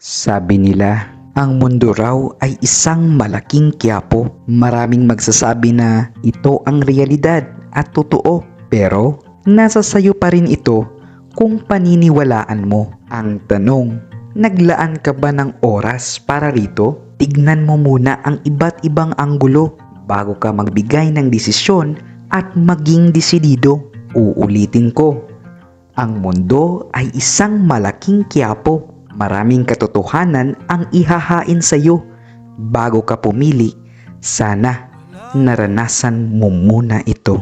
Sabi nila, ang mundo raw ay isang malaking quiapo. Maraming magsasabi na ito ang realidad at totoo. Pero nasa sayo pa rin ito kung paniniwalaan mo. Ang tanong, naglaan ka ba ng oras para rito? Tignan mo muna ang iba't ibang anggulo bago ka magbigay ng desisyon at maging desidido. Uulitin ko, ang mundo ay isang malaking quiapo. Maraming katotohanan ang ihahain sa iyo. Bago ka pumili, sana naranasan mo muna ito.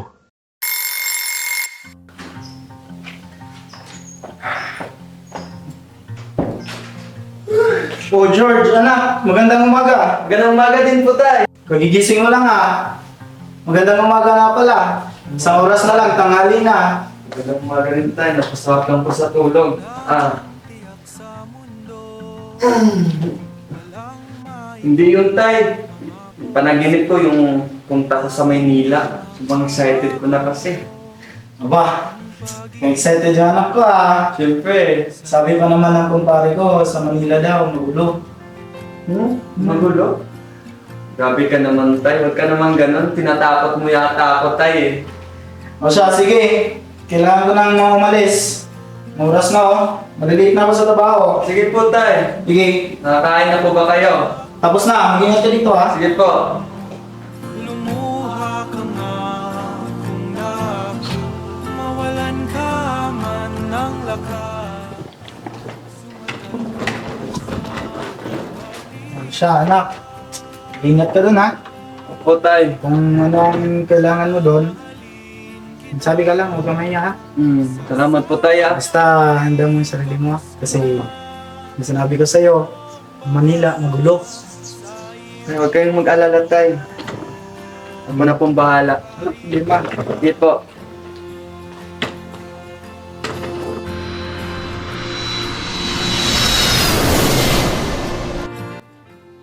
Oh George, anak, magandang umaga. Magandang umaga din po, tay. Kagigising mo lang ha. Magandang umaga nga pala. Isang oras na lang, tanghali na. Magandang umaga rin, tay. Napasarap lang po sa tulog. Hindi yun, tay. Panaginip ko yung punta ko sa Maynila. Sobrang excited ko na kasi. Aba, excited yung anak ko ha. Siyempre. Sabi pa naman ng kumpare ko, sa Manila daw, magulo. Magulo. Grabe ka naman, tay. Huwag ka naman ganun. Tinatakot mo yata ako, tay eh. O siya, sige. Kailangan ko nang umalis. Oras na oh. Malilate na ako sa trabaho. Sige po, tay. Sige, Nakakain na po ba kayo? tapos na. Mag-ingat ka dito ha. Sige po. Lumuha ka nga kung mawalan ka man ng lakas. Siya, anak. Ingat ka dun ha. Opo, tay. Kung ano ang kailangan mo dun, sabi ka lang, huwag kang mahiya ha. Salamat po, tay. Basta handa mo yung sarili mo ha. Kasi yung sinabi ko sa'yo, Manila, magulo. Ay, huwag kayong mag-alala, tay. Ako na pong bahala. Di ba? Sige po.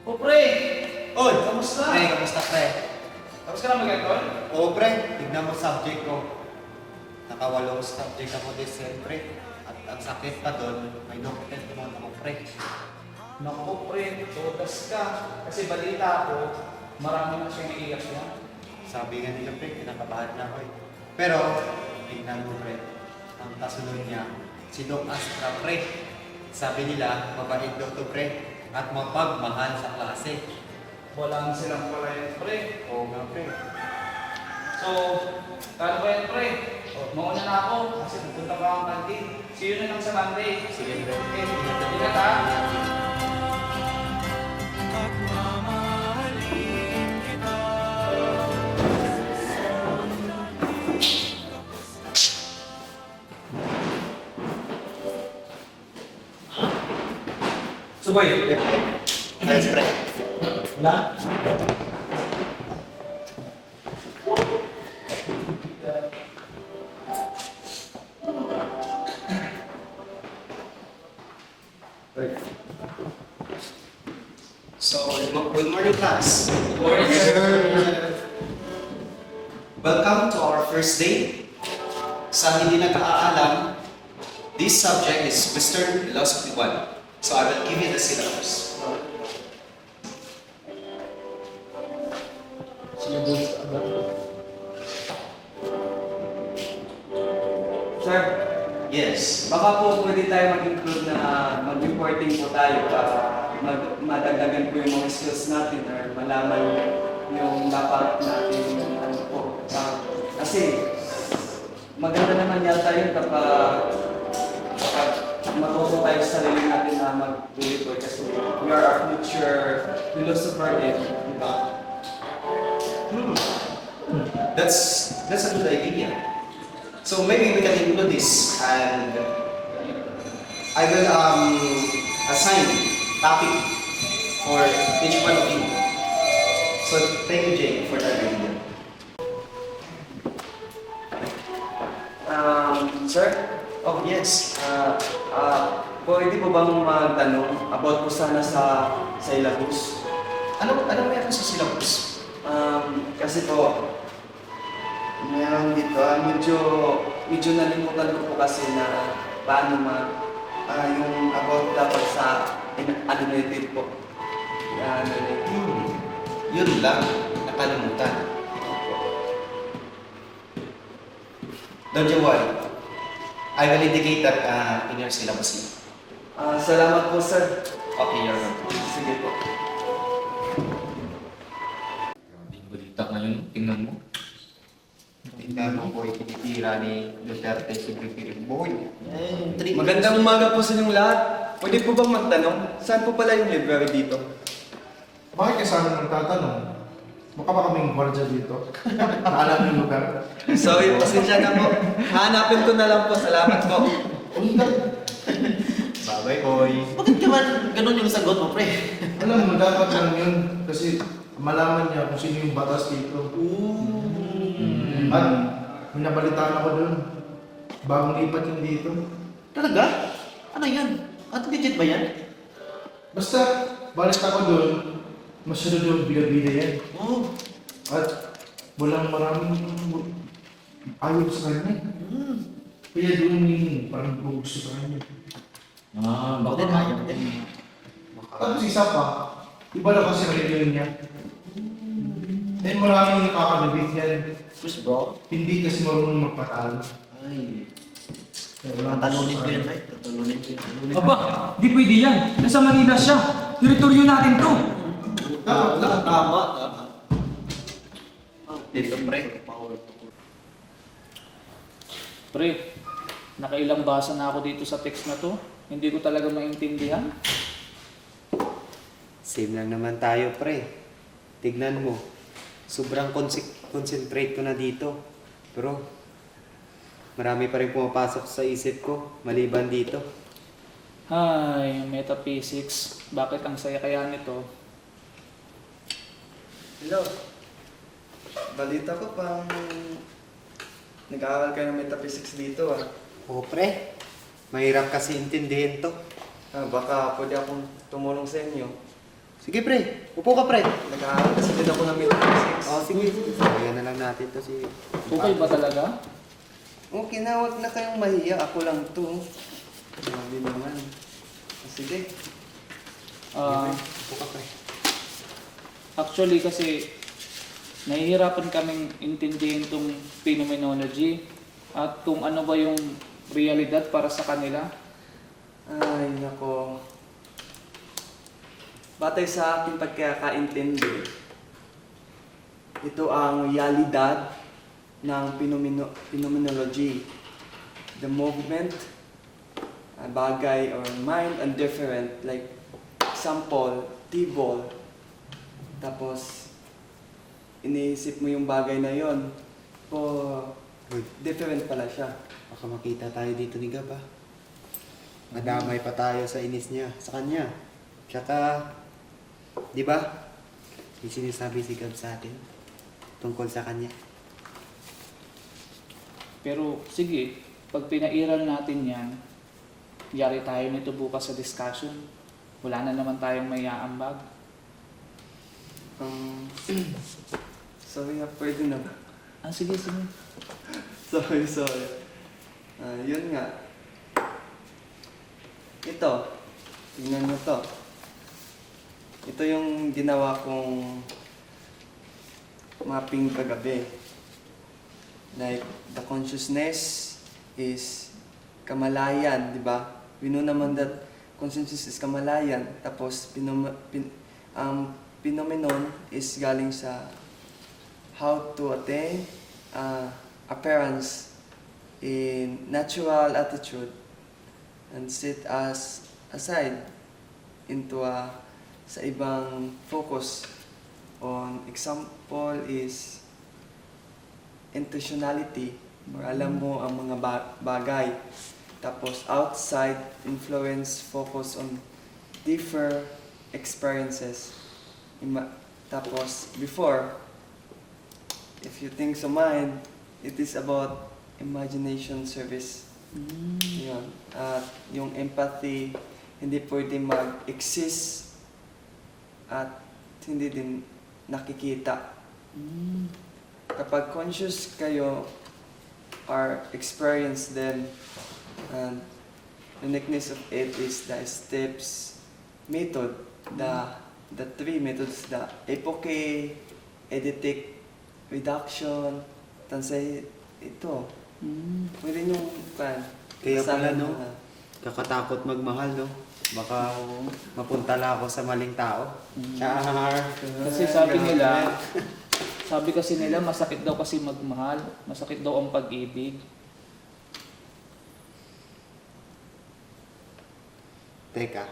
O pre! Oy, kamusta? Pre, kamusta pre? Tapos ka na mag-alcohol? Oo pre, tignan mo subject ko. Nakawalong subject ako this sem pre. At ang sakit pa doon, may document naman ako pre. Naku pre, todas ka. Kasi balita ako, marami na siyang iiyak niya. Sabi nga nila pre, kinakabahan na ako eh. Pero, tignan mo pre, ang kasunod niya, si Doc Astra pre. Sabi nila, mabait daw to pre, at mapagmahal sa klase. Wala na silang pala yan pre. Oo nga pre. So, kano ba yan pre? Mauna na ako kasi pupunta pa akong kantin. See you na lang sa Monday. Sige pre. Okay, ingat ha. At mamahalin kita. Suboy, Thanks pre. wala? So, good morning class. Good morning, sir. Welcome to our first day. Sa hindi nag-aalam, this subject is Western Philosophy 1. So I will give you the syllabus. Sir, Yes. baka po pwede tayo mag-include na mag-reporting po tayo para madagdagan po yung mga skills natin or malaman yung dapat natin ano po. Kasi maganda naman yata yun kapag matuto tayo sa sarili natin na mag-report kasi we are our future philosopher din, di ba? That's a good idea. So maybe we can include this and I will assign topic for each one of you. So thank you Jake for that idea. Sir, Oh yes. pwede po bang magtanong about po sana sa syllabus? Ano meron sa syllabus? Kasi po, meron dito, medyo nalimutan ko po kasi na paano yung about dapat sa annihilated po. I-annihilate. Yun lang, nakalimutan. Don't you worry. I will indicate that in your syllabus. Salamat po, sir. Okay, you're welcome. Sige po. Yung balita ngayon, tingnan mo. Tingnan mo po, itinitira ni Duterte si Pipiring Boy. Magandang umaga po sa inyong lahat. Pwede po bang magtanong? Saan po pala yung library dito? Bakit ka sa amin magtatanong? Mukha ba kaming gwardiya dito? Naalam yung lugar? Sorry, pasensya na po. Hanapin ko na lang po. Salamat po. Bye-bye, boy. Bakit naman ganun yung sagot mo, pre? Alam mo, dapat lang yun. Kasi malaman niya kung sino yung batas dito. At may nabalitaan ako dun. Bagong lipat yun dito. Talaga? Ano yan? At legit ba yan? Basta, balik ako dun. Masyado doon bida-bida yan. Oo. At walang maraming ayaw sa kanya. Kaya doon yung parang gusto sa kanya. Bakit ayaw din? Tapos isa pa, iba na kasi ang reliyon niya. Eh maraming nakakabibit yan. Chris bro? Hindi kasi marunong magpatalo. Ay. Kaya wala Tatalunin ko yan, gusto sa pre. Tatalunin ko yan. Aba, di pwede yan. Nasa Manila siya. Teritoryo natin to. kanya. Tama. Dito, pre. Pre, nakailang basa na ako dito sa text na to. Hindi ko talaga maintindihan. Same lang naman tayo, pre. Tignan mo. Sobrang concentrate ko na dito. Pero, marami pa rin pumapasok sa isip ko, maliban dito. Ay, metaphysics. Bakit ang saya kaya nito? Hello. Balita ko pang nag-aaral kayo ng metaphysics dito ah. Oo, pre. Mahirap kasi intindihin to. Baka pwede akong tumulong sa inyo. Sige, pre. Upo ka, pre. Nag-aaral kasi din ako ng metaphysics. Oo, sige. Sabayan na lang natin to si... Okay ba talaga? Okay na, huwag na kayong mahiya. Ako lang to. Grabe naman. Sige. Ah, Upo ka, pre. actually kasi nahihirapan kaming intindihin tong phenomenology at kung ano ba yung realidad para sa kanila. Ay, nako. Batay sa aking pagkakaintindi, ito ang realidad ng phenomenology. The movement, bagay or mind and different, like example, tibol. Tapos, iniisip mo yung bagay na yon, Uy, different pala siya. baka makita tayo dito ni Gab, ah. Madamay pa tayo sa inis niya, sa kanya. Tsaka, di ba? May sinasabi si Gab sa atin tungkol sa kanya. Pero sige, pag pinairal natin yan, yari tayo nito bukas sa discussion. Wala na naman tayong may aambag. Sorry nga, pwede na ba? Sige, sige. Sorry. Yun nga. Ito. Tingnan mo to. Ito yung ginawa kong mapping kagabi. Like, the consciousness is kamalayan, di ba? We know naman that consciousness is kamalayan. Tapos, phenomenon is galing sa how to attain appearance in natural attitude and set us aside into sa ibang focus on example is intentionality or alam mo ang mga bagay, tapos outside influence focus on different experiences. Tapos before, if you think sa mind, it is about imagination service. Yun. At yung empathy, hindi pwede mag-exist at hindi din nakikita. Kapag conscious kayo or experience them, and uniqueness of it is the steps method, the three methods, the epoche, eidetic reduction, tansay ito. Pwede yung kan. Kaya pala, no? Kakatakot magmahal, no? Baka mapunta lang ako sa maling tao. Char! Kasi sabi kasi nila masakit daw kasi magmahal, masakit daw ang pag-ibig. Teka,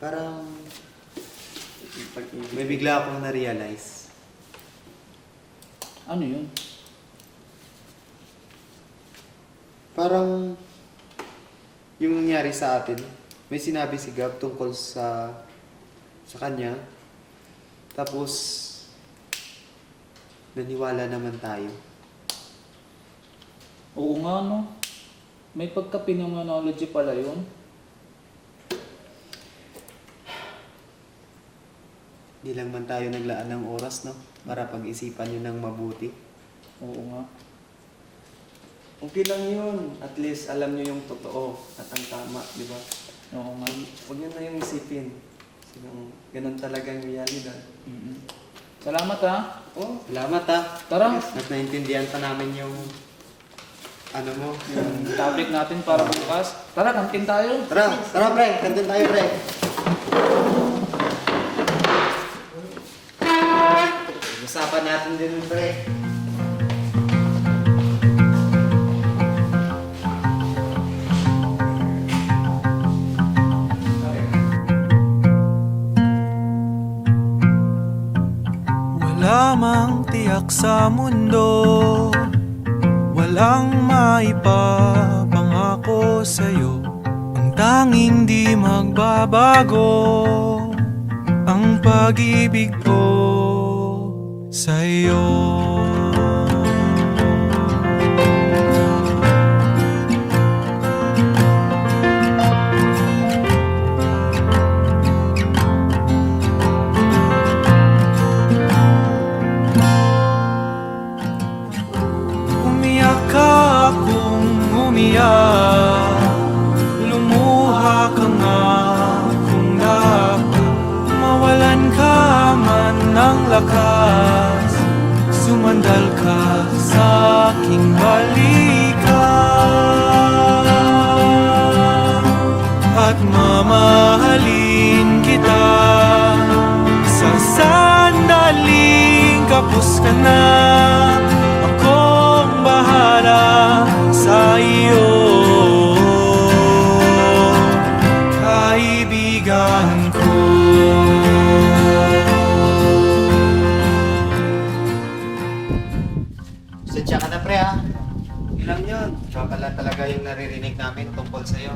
parang Pag-ibig. may bigla akong na-realize. Ano yun? Parang yung nangyari sa atin, may sinabi si Gab tungkol sa kanya. Tapos naniwala naman tayo. Oo nga, no? May pagka-phenomenology pala yun. Di lang man tayo naglaan ng oras, no? Para pag-isipan yun ng mabuti. Oo nga. Okay lang yun. At least alam nyo yung totoo at ang tama, di ba? Oo nga. Huwag nyo na yung isipin. Kasi ganun talaga yung realidad. Mm-mm. Salamat ha. Oh, Salamat ha. Tara, At naintindihan pa namin yung ano mo, yung... yung topic natin para bukas. Tara, kantin tayo. Tara pre, kantin tayo pre. Usapan natin din pre. Wala mang tiyak sa mundo, walang maipapangako sa'yo. Ang tanging di magbabago, ang pag-ibig ko sa'yo. Umiyak ka akong umiyak, lumuha ka nga kung dapat. Mawalan ka man ng lakas, sumandal ka sa aking balikan. At mamahalin kita sa sandaling kapos ka na. Akong bahala sa iyo, kaibigan ko. Sadya ka na pre ha. ilang yun. Siya pala talaga yung naririnig namin tungkol sa'yo.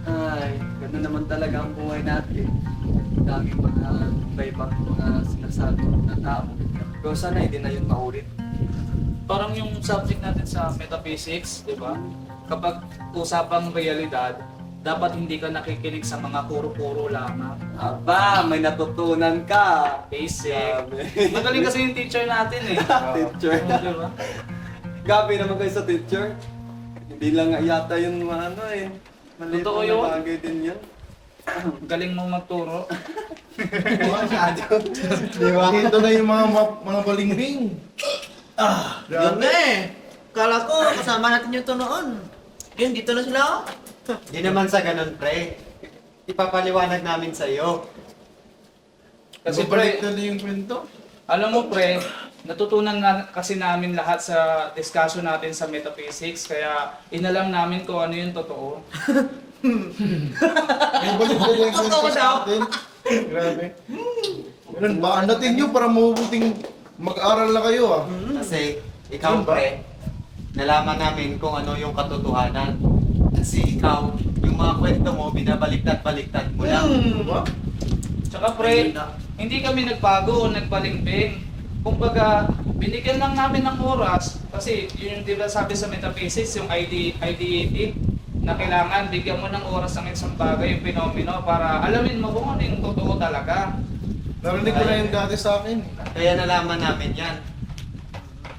Ay, gano'n naman talaga ang buhay natin. Daming mga iba-ibang mga sinasabi ng tao. Pero sana hindi na yun maulit. Parang yung subject natin sa metaphysics, di ba? Kapag usapang realidad, dapat hindi ka nakikinig sa mga puro-puro lamang. Aba, may natutunan ka. Basic. Grabe. Magaling kasi yung teacher natin eh. Teacher. Di ba? Gabi naman kayo sa teacher. Hindi lang nga yata yung mga ano eh. Maliit Totoo na yun. bagay din yun. Galing mo magturo. Di ba? Ito na yung mga balingring. Yun na eh. Kala ko kasama natin yung to noon. Yun, dito na sila oh. Di naman sa ganun pre. Ipapaliwanag namin sa'yo. Kasi Babalik pre, na yung kwento. alam mo pre, natutunan na kasi namin lahat sa discussion natin sa metaphysics, kaya inalam namin kung ano yung totoo. Babalik na yung kwento Totoo daw. sa atin. Grabe. Ganun ba? Natin nyo para mabubuting mag-aral na kayo ah. Kasi ikaw Yun ba? pre, nalaman namin kung ano yung katotohanan. Kasi ikaw, yung mga kwento mo, binabaliktad-baliktad mo lang. Diba? Tsaka pre, hindi kami nagbago o nagpalimping. Kumbaga, binigyan lang namin ng oras kasi yun yung di ba sabi sa metaphysics, yung ideative, na kailangan bigyan mo ng oras ang isang bagay, yung fenomeno, para alamin mo kung ano yung totoo talaga. Narinig ko na yung dati sa akin. Kaya nalaman namin yan.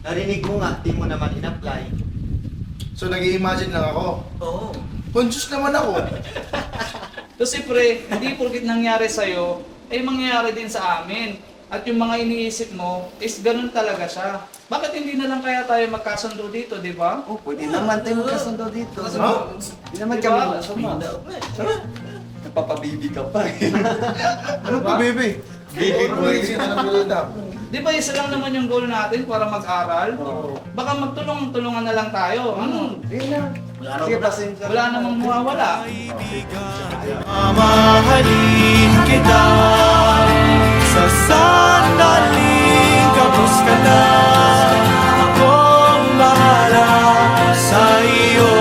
Narinig mo nga, di mo naman in-apply. So nag-i-imagine lang ako. Oo. Conscious naman ako. Kasi pre, hindi porkit nangyari sa'yo, ay mangyayari din sa amin. At yung mga iniisip mo, is ganun talaga siya. Bakit hindi na lang kaya tayo magkasundo dito, di ba? Oh, pwede naman tayo magkasundo dito. Hindi naman Diba? kami masama. Napapabibi ka pa eh. Ano pa, baby? Baby ko rin siya na balita. Di ba isa lang naman yung goal natin para mag-aral? Baka magtulong-tulungan na lang tayo. Ano? Sige, pasensya. Wala namang mawawala. Mamahalin kita sa sandaling kapos ka na. Akong bahala sa iyo,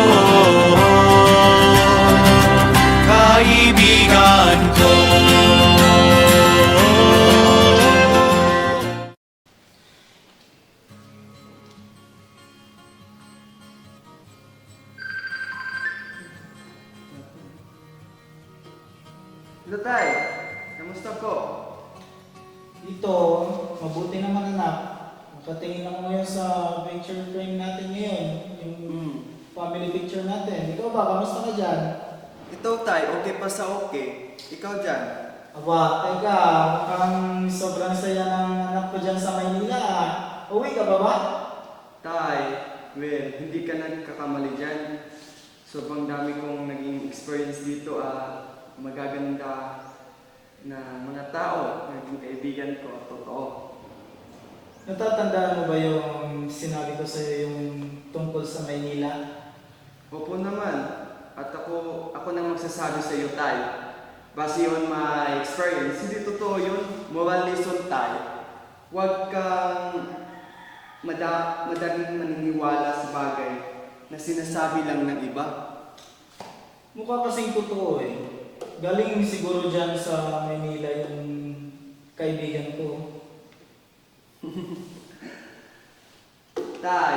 kaibigan ko. Hello, Tay. Kamusta po? Dito, mabuti naman anak. Nakatingin ako ngayon sa picture frame natin ngayon. Yung family picture natin. Ikaw ba? Kamusta ka dyan? Ito, Tay. Okay pa sa okay. Ikaw dyan. Aba, teka. Mukhang sobrang saya ng anak ko dyan sa Maynila. Uwi ka ba ba? Tay, well, hindi ka nagkakamali dyan. Sobrang dami kong naging experience dito magaganda na mga tao, naging kaibigan ko, totoo. Natatandaan mo ba yung sinabi ko sa'yo yung tungkol sa Maynila? Opo naman. At ako nang magsasabi sa iyo, Tay. Base on my experience, hindi totoo yun. Moral lesson, Tay. Huwag kang madaling maniniwala sa bagay na sinasabi lang ng iba. Mukha kasing totoo eh. Galing siguro dyan sa Maynila yung kaibigan ko. Tay,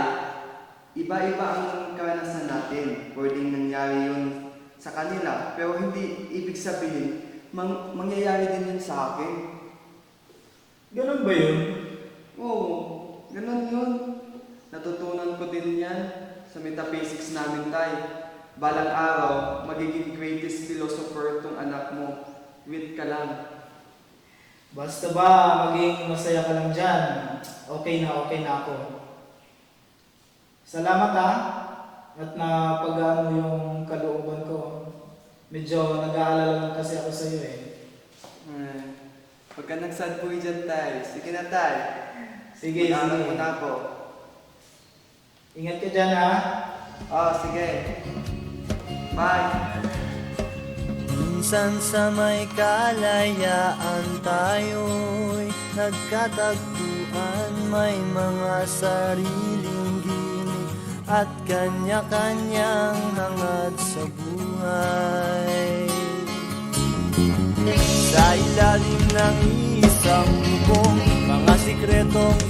iba-iba ang karanasan natin. Pwedeng nangyari yun sa kanila, pero hindi ibig sabihin mangyayari din yun sa akin. Ganun ba yun? Oo, ganun yun. Natutunan ko din yan sa metaphysics namin, Tay. Balang araw, magiging greatest philosopher tong anak mo. Wait ka lang. Basta ba maging masaya ka lang dyan, okay na ako. Salamat ha, at napag-ano yung kalooban ko. Medyo nag-aalala lang kasi ako sa'yo eh. Huwag ka nagsad po dyan, Tay. Sige na, Tay. Sige, Mag-aaral sige. mo na ako. Ingat ka dyan ha. Sige. Bye. Minsan sa may kalayaan tayo'y nagkatagpuan. May mga sariling gimik at kanya-kanyang hangad sa buhay. Sa ilalim ng isang bubong, mga sikretong